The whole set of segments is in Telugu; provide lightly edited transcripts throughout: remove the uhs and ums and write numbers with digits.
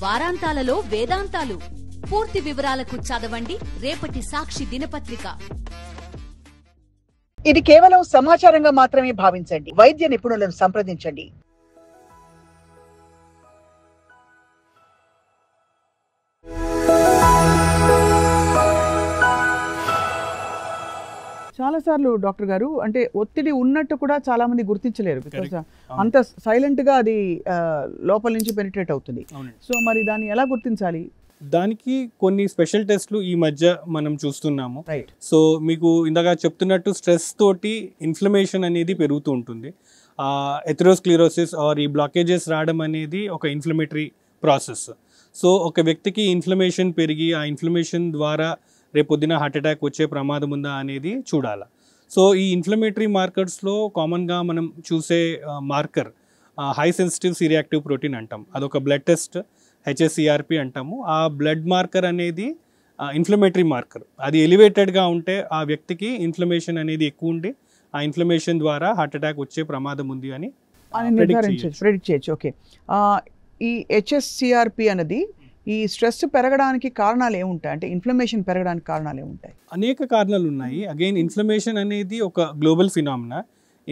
వారాంతాలలో వేదాంతాలు. పూర్తి వివరాలకు చదవండి రేపటి సాక్షి దినపత్రిక. ఇది కేవలం సమాచారంగా మాత్రమే భావించండి. వైద్య నిపుణులను సంప్రదించండి. చాలాసార్లు డాక్టర్ గారు అంటే ఒత్తిడి ఉన్నట్టు కూడా చాలా మంది గుర్తించలేరు. బికాస్ అంత సైలెంట్ గా అది లోపల నుంచి పెనిట్రేట్ అవుతుంది. సో మరి దాన్ని ఎలా గుర్తించాలి? దానికి కొన్ని స్పెషల్ టెస్ట్లు ఈ మధ్య మనం చూస్తున్నాము. రైట్. సో మీకు ఇందాక చెప్తున్నట్టు స్ట్రెస్ తోటి ఇన్ఫ్లమేషన్ అనేది పెరుగుతూ ఉంటుంది. ఎథెరోస్క్లెరోసిస్ ఆర్ ఈ బ్లాకేజెస్ రావడం అనేది ఒక ఇన్ఫ్లమేటరీ ప్రాసెస్. సో ఒక వ్యక్తికి ఇన్ఫ్లమేషన్ పెరిగి ఆ ఇన్ఫ్లమేషన్ ద్వారా రేపొద్దున హార్ట్ అటాక్ వచ్చే ప్రమాదం ఉందా అనేది చూడాలి. సో ఈ ఇన్ఫ్లమేటరీ మార్కర్స్లో కామన్గా మనం చూసే marker high sensitive C reactive protein అంటాం. అదొక బ్లడ్ టెస్ట్, HSCRP అంటాము. ఆ బ్లడ్ మార్కర్ అనేది ఇన్ఫ్లమేటరీ మార్కర్. అది ఎలివేటెడ్గా ఉంటే ఆ వ్యక్తికి ఇన్ఫ్లమేషన్ అనేది ఎక్కువ ఉండి ఆ ఇన్ఫ్లమేషన్ ద్వారా హార్ట్ అటాక్ వచ్చే ప్రమాదం ఉంది అని ప్రెడిక్ట్ చేయొచ్చు. ఓకే. ఈ HSCRP అనేది ఈ స్ట్రెస్ పెరగడానికి కారణాలు ఏముంటాయి? అంటే ఇన్ఫ్లమేషన్ పెరగడానికి కారణాలు ఏముంటాయి? అనేక కారణాలు ఉన్నాయి. అగైన్ ఇన్ఫ్లమేషన్ అనేది ఒక గ్లోబల్ ఫినామినా.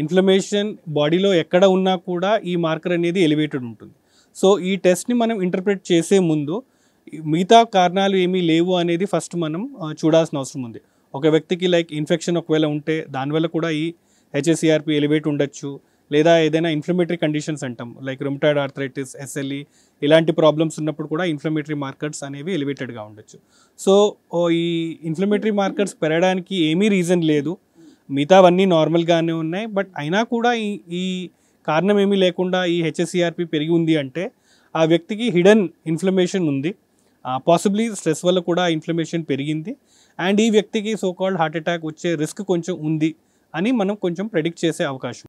ఇన్ఫ్లమేషన్ బాడీలో ఎక్కడ ఉన్నా కూడా ఈ మార్కర్ అనేది ఎలివేటెడ్ ఉంటుంది. సో ఈ టెస్ట్ని మనం ఇంటర్ప్రిట్ చేసే ముందు మిగతా కారణాలు ఏమీ లేవు అనేది ఫస్ట్ మనం చూడాల్సిన అవసరం ఉంది. ఒక వ్యక్తికి లైక్ ఇన్ఫెక్షన్ ఒకవేళ ఉంటే దానివల్ల కూడా ఈ HSCRP ఎలివేట్ ఉండొచ్చు. లేదా ఏదైనా ఇన్ఫ్లమేటరీ కండిషన్స్ అంటాం లైక్ రుమటాయిడ్ ఆర్థరైటిస్, SLE ఇలాంటి ప్రాబ్లమ్స్ ఉన్నప్పుడు కూడా ఇన్ఫ్లమేటరీ మార్కర్స్ అనేవి ఎలివేటెడ్గా ఉండొచ్చు. సో ఈ ఇన్ఫ్లమేటరీ మార్కర్స్ పెరగడానికి ఏమీ రీజన్ లేదు. మిగతావన్నీ నార్మల్గానే ఉన్నాయి. బట్ అయినా కూడా ఈ కారణం ఏమీ లేకుండా ఈ HSCRP పెరిగి ఉంది అంటే ఆ వ్యక్తికి హిడెన్ ఇన్ఫ్లమేషన్ ఉంది. పాసిబ్లీ స్ట్రెస్ వల్ల కూడా ఇన్ఫ్లమేషన్ పెరిగింది అండ్ ఈ వ్యక్తికి సో కాల్డ్ హార్ట్ అటాక్ వచ్చే రిస్క్ కొంచెం ఉంది అని మనం కొంచెం ప్రెడిక్ట్ చేసే అవకాశం.